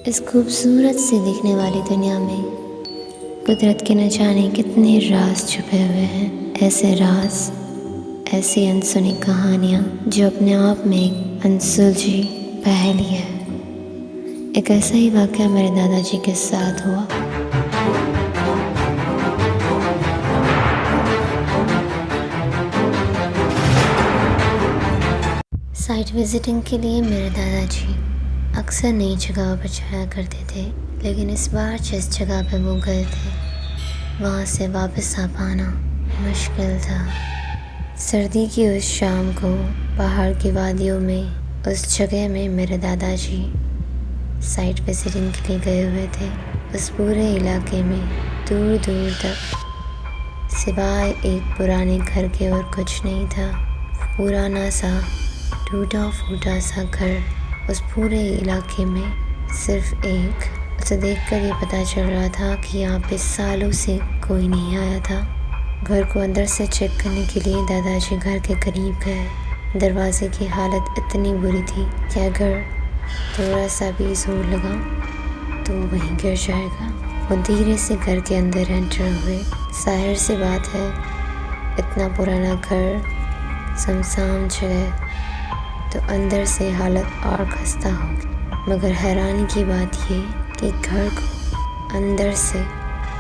इस खूबसूरत से दिखने वाली दुनिया में कुदरत के न जाने कितने राज छुपे हुए हैं। ऐसे राज, ऐसी अनसुनी कहानियाँ जो अपने आप में एक अनसुलझी पहेली है। एक ऐसा ही वाक़या मेरे दादाजी के साथ हुआ। साइट विजिटिंग के लिए मेरे दादाजी अक्सर नई जगहों पर जाया करते थे, लेकिन इस बार जिस जगह पे वो गए थे वहाँ से वापस आ पाना मुश्किल था। सर्दी की उस शाम को पहाड़ की वादियों में उस जगह में मेरे दादाजी साइट विजिटिंग के लिए गए हुए थे। उस पूरे इलाके में दूर दूर तक सिवाय एक पुराने घर के और कुछ नहीं था। पुराना सा टूटा फूटा सा घर उस पूरे इलाके में सिर्फ एक। उसे देखकर ये पता चल रहा था कि यहाँ पे सालों से कोई नहीं आया था। घर को अंदर से चेक करने के लिए दादाजी घर के करीब गए। दरवाजे की हालत इतनी बुरी थी कि अगर थोड़ा सा भी जोर लगा तो वो वहीं गिर जाएगा। वो धीरे से घर के अंदर एंटर हुए। जाहिर सी बात है, इतना पुराना घर, सुनसान जगह, तो अंदर से हालत और खस्ता होगी। मगर हैरानी की बात ये कि घर को अंदर से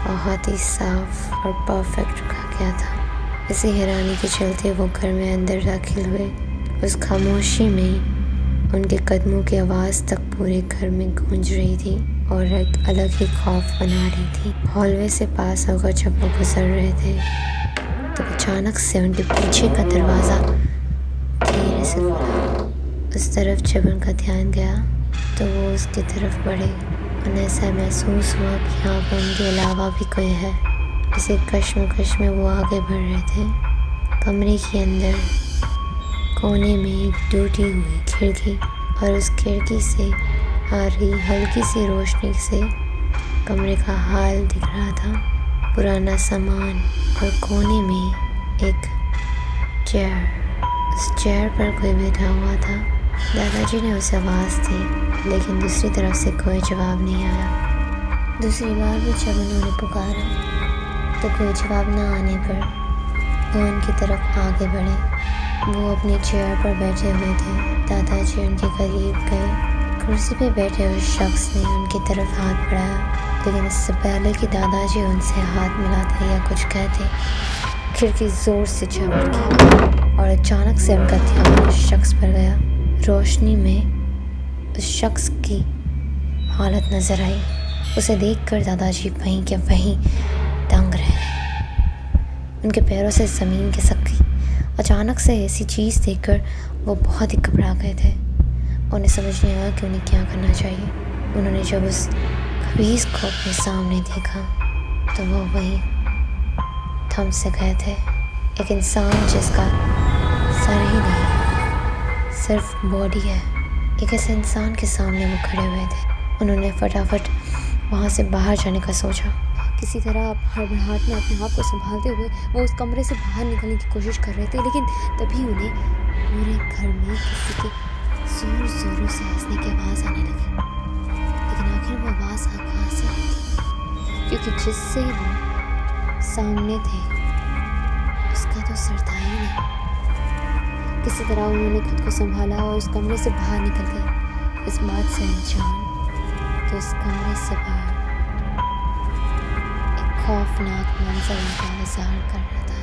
बहुत ही साफ और परफेक्ट रखा गया था। इसी हैरानी के चलते वो घर में अंदर दाखिल हुए। उस खामोशी में उनके कदमों की आवाज़ तक पूरे घर में गूंज रही थी और एक अलग ही खौफ बना रही थी। हॉलवे से पास होकर जब वो गुजर रहे थे तो अचानक से उनके पीछे का दरवाज़ा धीरे से खुला। उस तरफ जब उनका ध्यान गया तो वो उसकी तरफ बढ़े। उन्हें ऐसा महसूस हुआ कि यहाँ पर उनके अलावा भी कोई है। इसी कश्मकश में वो आगे बढ़ रहे थे। कमरे के अंदर कोने में एक टूटी हुई खिड़की और उस खिड़की से आ रही हल्की सी रोशनी से कमरे का हाल दिख रहा था। पुराना सामान और कोने में एक चेयर। उस चेयर पर कोई बैठा हुआ था। दादाजी ने उसे आवाज़ दी, लेकिन दूसरी तरफ से कोई जवाब नहीं आया। दूसरी बार भी जब उन्होंने पुकारा तो कोई जवाब न आने पर वो उनकी तरफ आगे बढ़े। वो अपनी चेयर पर बैठे हुए थे। दादाजी उनके करीब गए। कुर्सी पे बैठे उस शख्स ने उनकी तरफ हाथ बढ़ाया, लेकिन इससे पहले कि दादाजी उनसे हाथ मिलाते या कुछ कहते, खिड़की ज़ोर से झपकी और अचानक से उनका ध्यान उस शख्स पर गया। रोशनी में उस शख्स की हालत नज़र आई। उसे देखकर दादाजी वहीं के वहीं दंग रह गए। उनके पैरों से ज़मीन खिसक गई। अचानक से ऐसी चीज़ देखकर वो बहुत ही घबरा गए थे। उन्हें समझ नहीं आया कि उन्हें क्या करना चाहिए। उन्होंने जब उस खबीस को अपने सामने देखा तो वो वहीं थम से गए थे। एक इंसान जिसका सर ही नहीं, सिर्फ बॉडी है, एक ऐसे इंसान के सामने वो खड़े हुए थे। उन्होंने फटाफट वहाँ से बाहर जाने का सोचा। किसी तरह हड़बड़ाहट में अपने आप को संभालते हुए वो उस कमरे से बाहर निकलने की कोशिश कर रहे थे, लेकिन तभी उन्हें पूरे घर में किसी के ज़ोर ज़ोरों से हंसने की आवाज़ आने लगी। लेकिन आखिर वो आवाज़ कहाँ से आई थी, क्योंकि जिससे वो सामने थे उसका तो सर था ही नहीं। किसी तरह उन्होंने खुद को संभाला और उस कमरे से बाहर निकल गए, इस बात से अनजान कि उस कमरे से बाहर एक खौफनाक मंजर उनका इंतज़ार कर रहा था।